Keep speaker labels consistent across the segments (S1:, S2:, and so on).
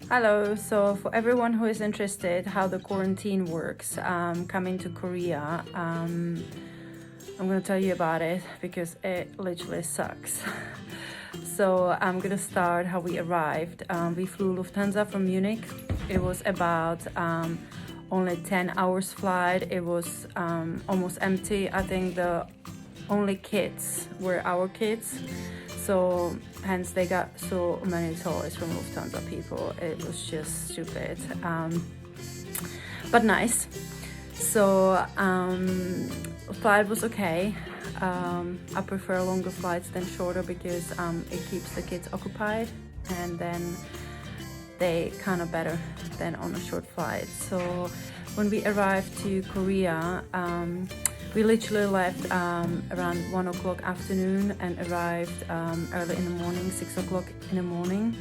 S1: Hello, so for everyone who is interested how the quarantine works coming to Korea, I'm gonna tell you about it because it literally sucks. So I'm gonna start how we arrived. We flew Lufthansa from Munich. It was about only 10 hours flight. It was almost empty. I think the only kids were our kids. So hence they got so many toys from Lufthansa people. It was just stupid, but nice. So flight was okay. I prefer longer flights than shorter because it keeps the kids occupied, and then they kind of better than on a short flight. So when we arrived to Korea, we literally left around 1 o'clock afternoon and arrived early in the morning, 6 o'clock in the morning.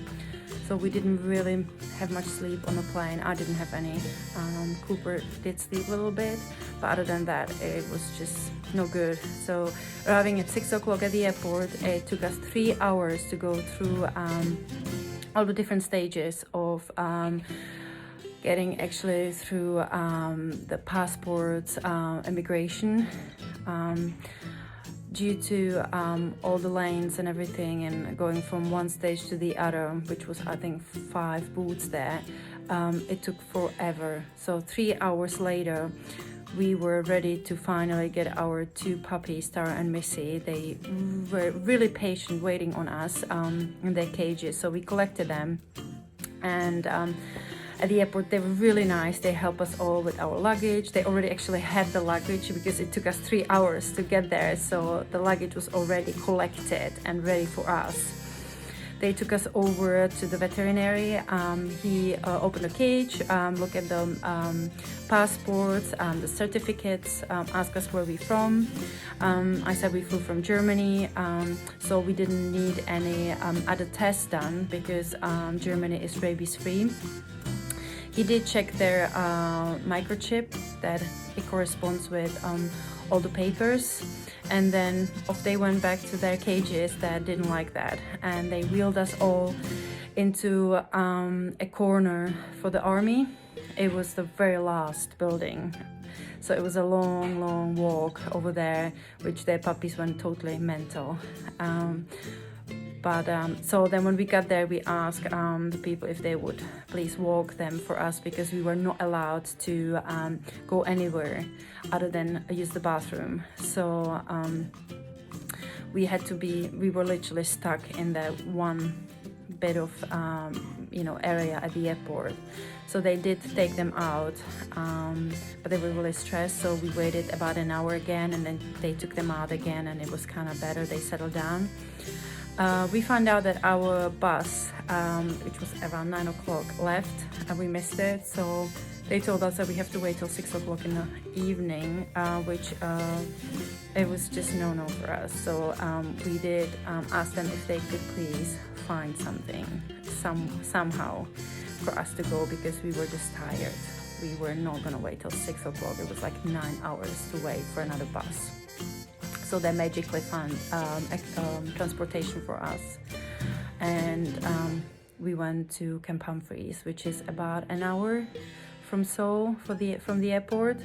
S1: So we didn't really have much sleep on the plane. I didn't have any. Cooper did sleep a little bit, but other than that, it was just no good. So arriving at 6 o'clock at the airport, it took us 3 hours to go through all the different stages of getting actually through the passports, immigration, due to all the lanes and everything, and going from one stage to the other, which was I think 5 booths there. It took forever. So 3 hours later, we were ready to finally get our 2 puppies, Tara and Missy. They were really patient waiting on us in their cages. So we collected them, and at the airport they were really nice. They helped us all with our luggage. They already actually had the luggage because it took us 3 hours to get there, so the luggage was already collected and ready for us. They took us over to the veterinary. He opened a cage, looked at the passports, the certificates, asked us where we're from. I said we flew from Germany, so we didn't need any other tests done because Germany is rabies free. He did check their microchip that it corresponds with all the papers, and then off they went back to their cages that didn't like that, and they wheeled us all into a corner for the army. It was the very last building, so it was a long walk over there, which their puppies went totally mental. So then when we got there, we asked the people if they would please walk them for us, because we were not allowed to go anywhere other than use the bathroom. So we were literally stuck in that one bit of area at the airport. So they did take them out, but they were really stressed, so we waited about an hour again, and then they took them out again, and it was kind of better. They settled down. We found out that our bus, which was around 9 o'clock, left, and we missed it. So they told us that we have to wait till 6 o'clock in the evening, which it was just no for us. So we did ask them if they could please find something, somehow, for us to go, because we were just tired. We were not gonna wait till 6 o'clock. It was like 9 hours to wait for another bus. So they magically found transportation for us, and we went to Camp Humphreys, which is about an hour from Seoul from the airport.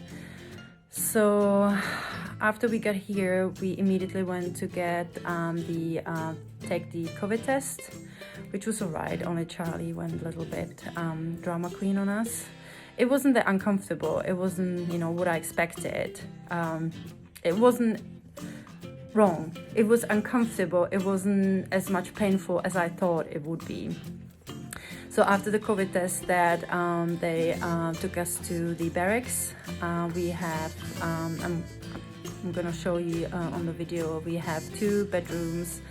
S1: So after we got here, we immediately went to get take the COVID test, which was alright. Only Charlie went a little bit drama queen on us. It wasn't that uncomfortable. It wasn't what I expected. It wasn't wrong. It was uncomfortable. It wasn't as much painful as I thought it would be. So after the COVID test, that they took us to the barracks. We have I'm gonna show you on the video. We have 2 bedrooms,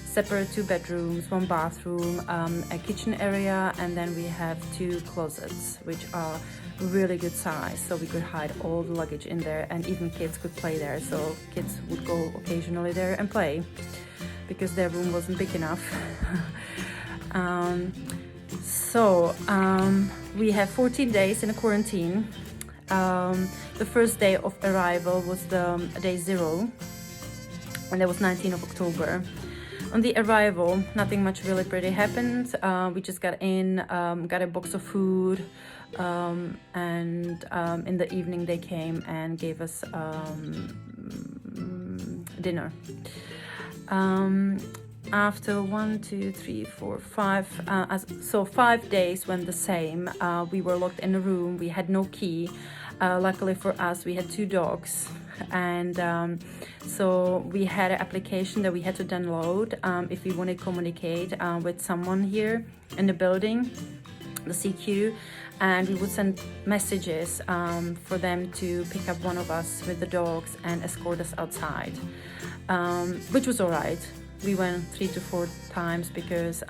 S1: separate 2 bedrooms, 1 bathroom, a kitchen area, and then we have 2 closets, which are really good size, so we could hide all the luggage in there, and even kids could play there. So kids would go occasionally there and play because their room wasn't big enough. We have 14 days in a quarantine. The first day of arrival was the day 0, and that was 19th of October. On the arrival, nothing much really pretty happened. We just got in, got a box of food, and in the evening they came and gave us dinner. After 1, 2, 3, 4, 5, so 5 days went the same. We were locked in a room. We had no key. Luckily for us, we had 2 dogs, and so we had an application that we had to download if we want to communicate with someone here in the building, the CQ, and we would send messages for them to pick up one of us with the dogs and escort us outside, which was all right. We went 3 to 4 times because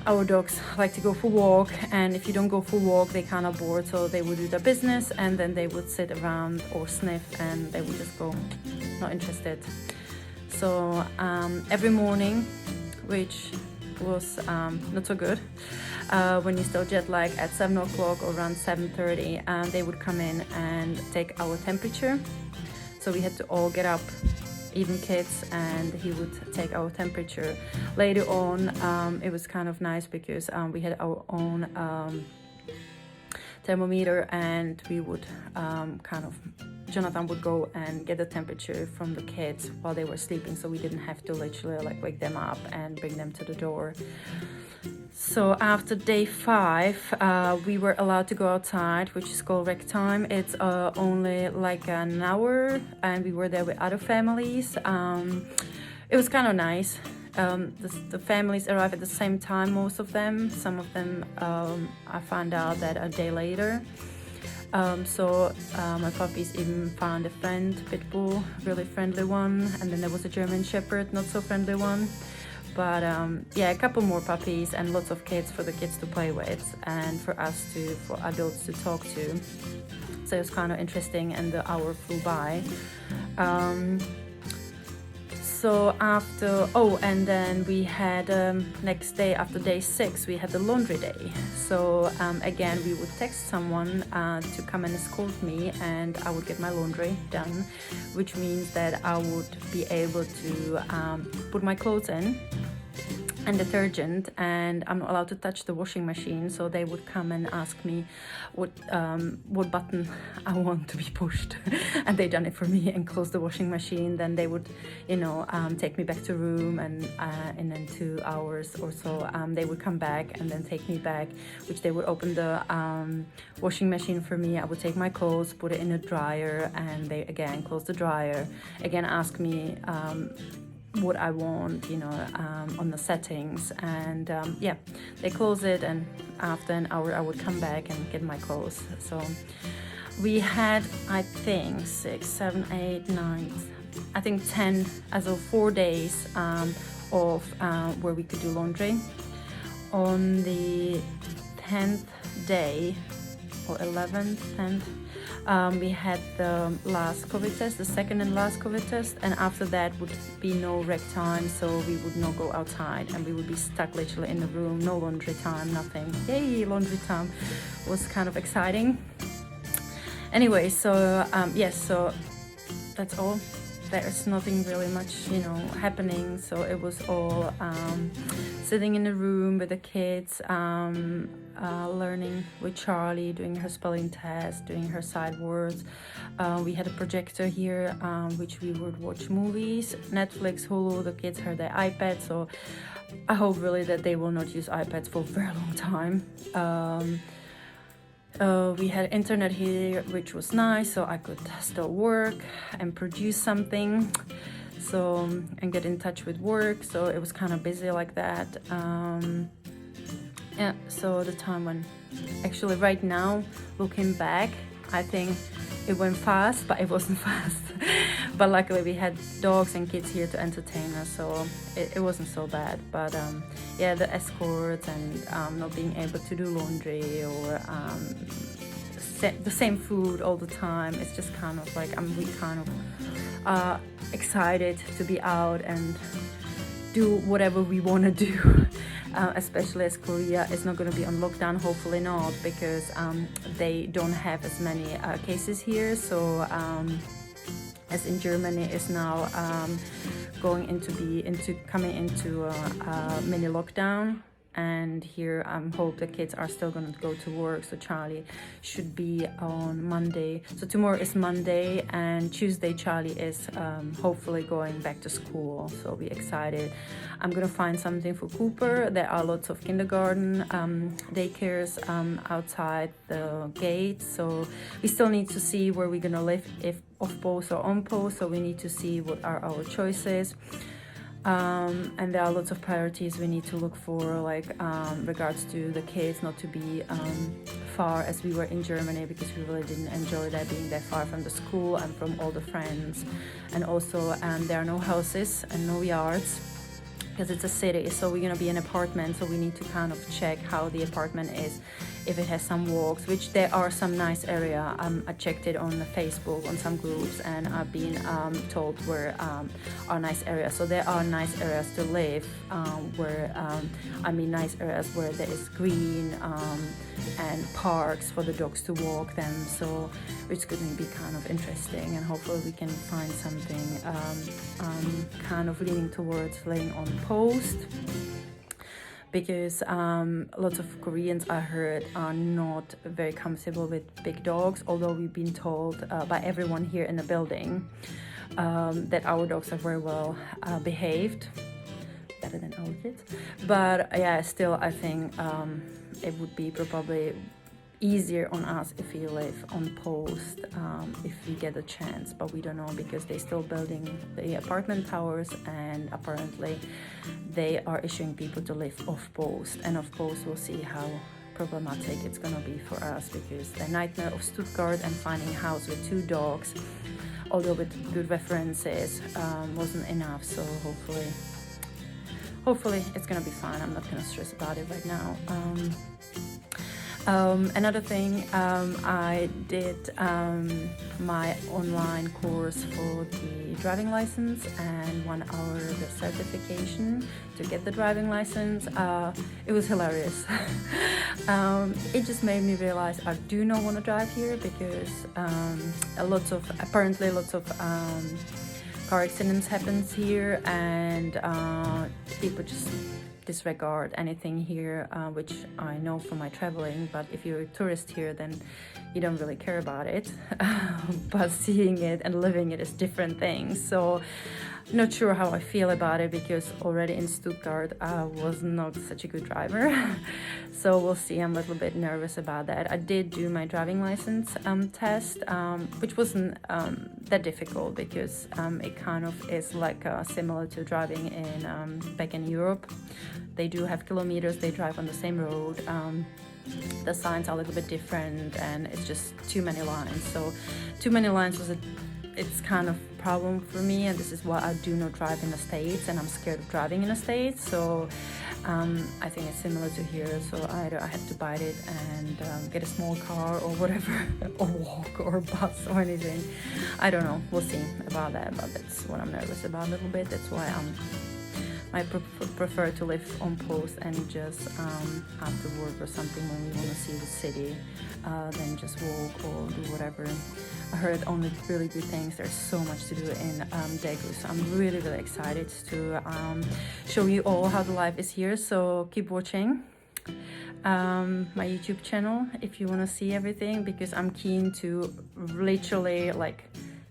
S1: our dogs like to go for a walk, and if you don't go for a walk, they kind of bored, so they would do their business and then they would sit around or sniff and they would just go, not interested. So every morning, which was not so good, when you still jet lag, at 7 o'clock or around 7:30, they would come in and take our temperature. So we had to all get up, even kids, and he would take our temperature. Later on, it was kind of nice because we had our own thermometer, and we would Jonathan would go and get the temperature from the kids while they were sleeping, so we didn't have to literally like wake them up and bring them to the door. So after day 5, we were allowed to go outside, which is called rec time. It's only like an hour, and we were there with other families. It was kind of nice. The families arrived at the same time, most of them. Some of them I found out that a day later. So my puppies even found a friend, pit bull, really friendly one, and then there was a German Shepherd, not so friendly one. But yeah, a couple more puppies and lots of kids for the kids to play with, and for adults to talk to. So it was kind of interesting, and the hour flew by. So after, and then we had next day, after day 6, we had the laundry day. So again, we would text someone to come and escort me, and I would get my laundry done, which means that I would be able to put my clothes in and detergent, and I'm not allowed to touch the washing machine. So they would come and ask me what button I want to be pushed and they done it for me and close the washing machine. Then they would take me back to room, and in 2 hours or so they would come back and then take me back, which they would open the washing machine for me. I would take my clothes, put it in a dryer, and they again close the dryer, again ask me what I want, on the settings, and yeah, they close it, and after an hour I would come back and get my clothes. So we had, I think, 6, 7, 8, 9, I think 10, as of 4 days of where we could do laundry. On the 10th day, or 11th, 10th, we had the last COVID test, the second and last COVID test, and after that would be no rec time, so we would not go outside, and we would be stuck literally in the room, no laundry time, nothing. Yay, laundry time was kind of exciting. Anyway, so yes, so that's all. There's nothing really much, happening. So it was all sitting in the room with the kids, learning with Charlie, doing her spelling test, doing her sight words. We had a projector here, which we would watch movies, Netflix, Hulu. The kids had their iPad, so I hope really that they will not use iPads for a very long time. We had internet here, which was nice, so I could still work and produce something, so, and get in touch with work. So it was kind of busy like that. Yeah, so the time when, actually right now, looking back, I think it went fast, but it wasn't fast. But luckily we had dogs and kids here to entertain us, so it wasn't so bad. But yeah, the escorts and not being able to do laundry, or the same food all the time, it's just kind of like, we kind of excited to be out and do whatever we want to do. Especially as Korea is not going to be on lockdown, hopefully not, because they don't have as many cases here. So as in Germany is now coming into a mini lockdown. And here hope the kids are still going to go to work, so Charlie should be on Monday. So tomorrow is Monday, and Tuesday Charlie is hopefully going back to school, so we're excited. I'm gonna find something for Cooper. There are lots of kindergarten daycares outside the gate, so we still need to see where we're gonna live, if off post or on post, so we need to see what are our choices. And there are lots of priorities we need to look for, like regards to the kids, not to be far as we were in Germany, because we really didn't enjoy that, being that far from the school and from all the friends. And also there are no houses and no yards, because it's a city, so we're gonna be in an apartment, so we need to kind of check how the apartment is, if it has some walks, which there are some nice area. I checked it on Facebook on some groups, and I've been told where are nice areas. So there are nice areas to live, nice areas where there is green and parks for the dogs to walk them. So it's going to be kind of interesting, and hopefully we can find something kind of leaning towards laying on post, because lots of Koreans, I heard, are not very comfortable with big dogs, although we've been told by everyone here in the building that our dogs are very well behaved, better than our kids. But yeah, still I think it would be probably easier on us if we live on post, if we get a chance, but we don't know, because they're still building the apartment towers, and apparently they are issuing people to live off post, and off post we'll see how problematic it's gonna be for us, because the nightmare of Stuttgart and finding a house with 2 dogs, although with good references, wasn't enough. So hopefully it's gonna be fine. I'm not gonna stress about it right now. Another thing, I did my online course for the driving license and 1 hour the certification to get the driving license. It was hilarious. It just made me realize I do not want to drive here, because lots of car accidents happens here, and people just disregard anything here, which I know from my traveling, but if you're a tourist here, then you don't really care about it. But seeing it and living it is different things. So not sure how I feel about it, because already in Stuttgart I was not such a good driver. So we'll see. I'm a little bit nervous about that. I did do my driving license test, which wasn't that difficult, because it kind of is like similar to driving in back in Europe. They do have kilometers, they drive on the same road. The signs are a little bit different, and it's just too many lines. So too many lines it's kind of problem for me, and this is why I do not drive in the States, and I'm scared of driving in the States. So I think it's similar to here. So either I have to bite it and get a small car or whatever, or walk or bus or anything. I don't know. We'll see about that, but that's what I'm nervous about a little bit. That's why I prefer to live on post and just after work or something when we want to see the city, than just walk or do whatever. I heard only really good things. There's so much to do in Daegu, so I'm really excited to show you all how the life is here. So keep watching my YouTube channel if you want to see everything, because I'm keen to literally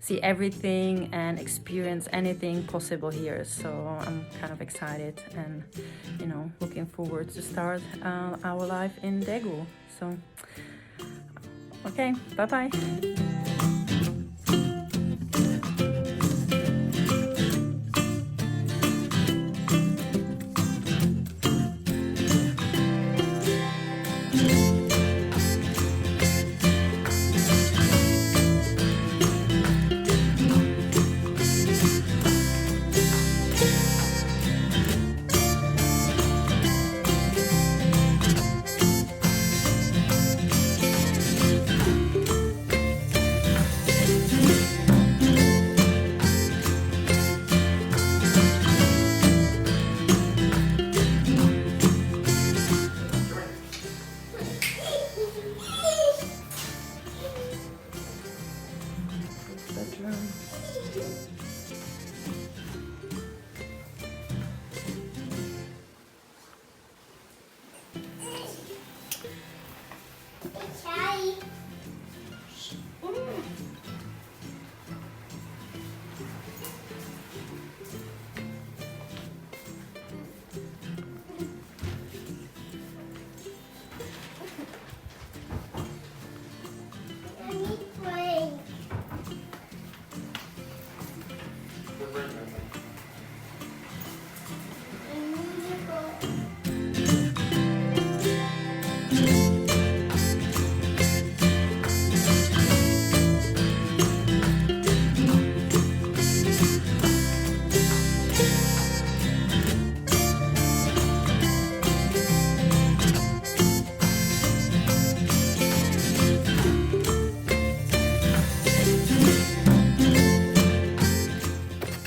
S1: see everything and experience anything possible here. So I'm kind of excited and looking forward to start our life in Daegu. So okay, bye bye.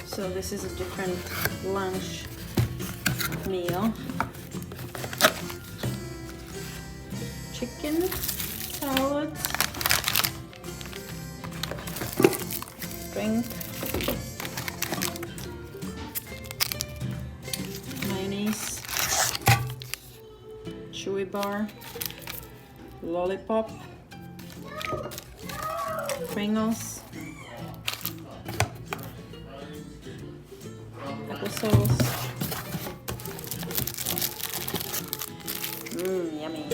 S1: So this is a different lunch meal. Chicken, salad, drink, mayonnaise, chewy bar, lollipop, Pringles, applesauce. Yummy.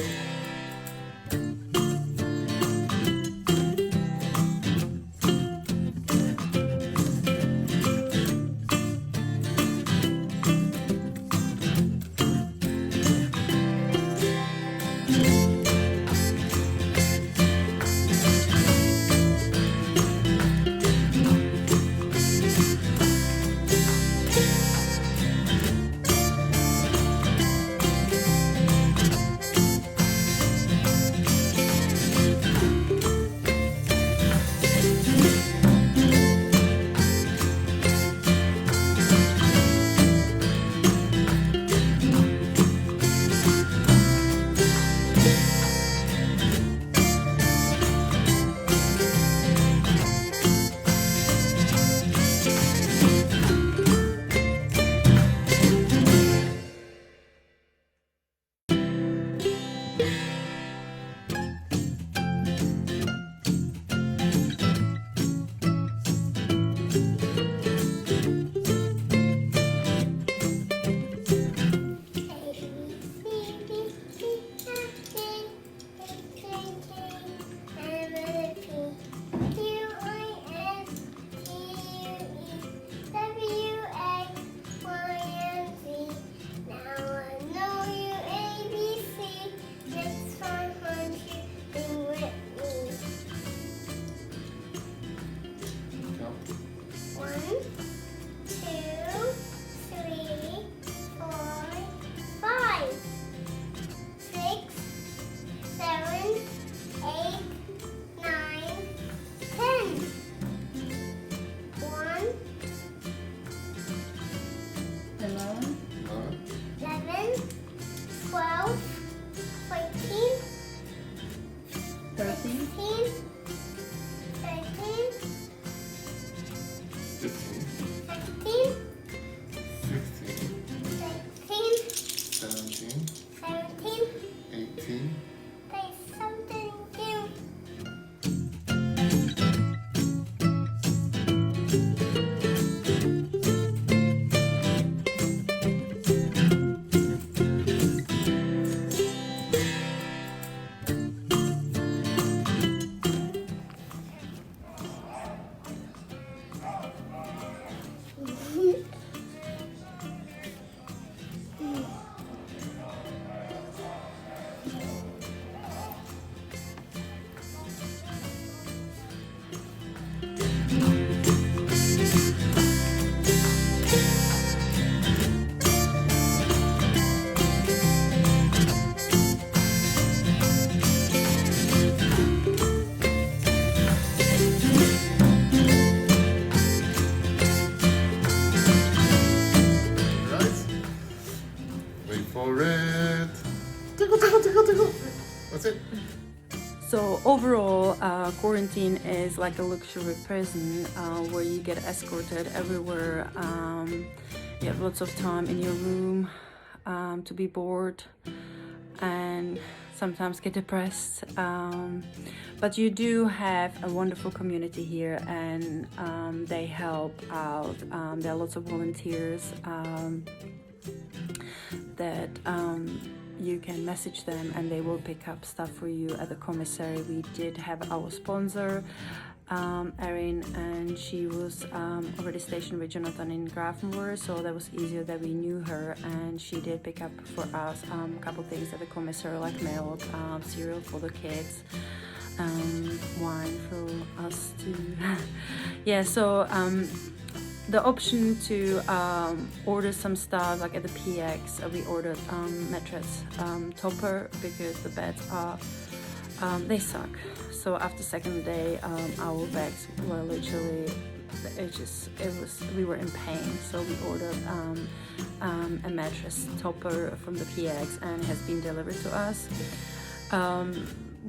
S2: That's it.
S1: So overall, quarantine is like a luxury prison where you get escorted everywhere. You have lots of time in your room to be bored, and sometimes get depressed, but you do have a wonderful community here, and they help out. There are lots of volunteers that you can message them and they will pick up stuff for you at the commissary. We did have our sponsor, Erin, and she was already stationed with Jonathan in Grafenwöhr, so that was easier that we knew her, and she did pick up for us a couple things at the commissary, like milk, cereal for the kids, wine for us too. Yeah, so the option to order some stuff, like at the PX, we ordered mattress topper, because the beds are they suck. So after second day, our bags were literally, we were in pain. So we ordered a mattress topper from the PX, and it has been delivered to us.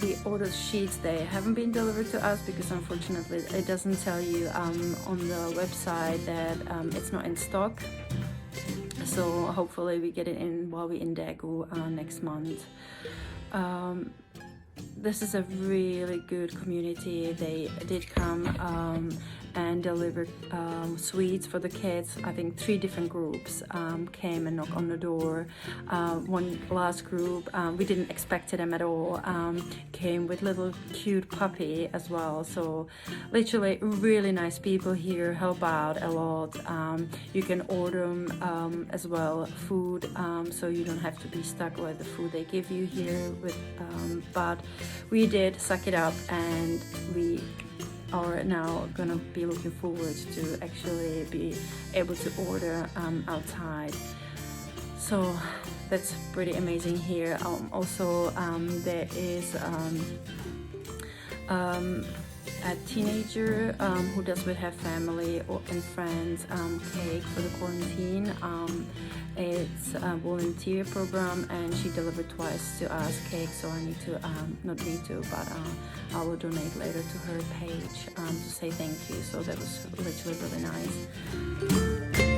S1: We ordered sheets. They haven't been delivered to us because unfortunately it doesn't tell you on the website that it's not in stock. So hopefully we get it in while we're in Daegu next month. This is a really good community. They did come and deliver sweets for the kids. I think 3 different groups came and knocked on the door. One last group, we didn't expect them at all, came with little cute puppy as well. So literally really nice people here, help out a lot. You can order as well food, so you don't have to be stuck with the food they give you here. But we did suck it up, and we are now gonna be looking forward to actually be able to order outside. So that's pretty amazing here. Also there is a teenager who does with her family and friends cake for the quarantine. It's a volunteer program, and she delivered twice to us cake, so I need to, not need to, but I will donate later to her page to say thank you. So that was literally really nice.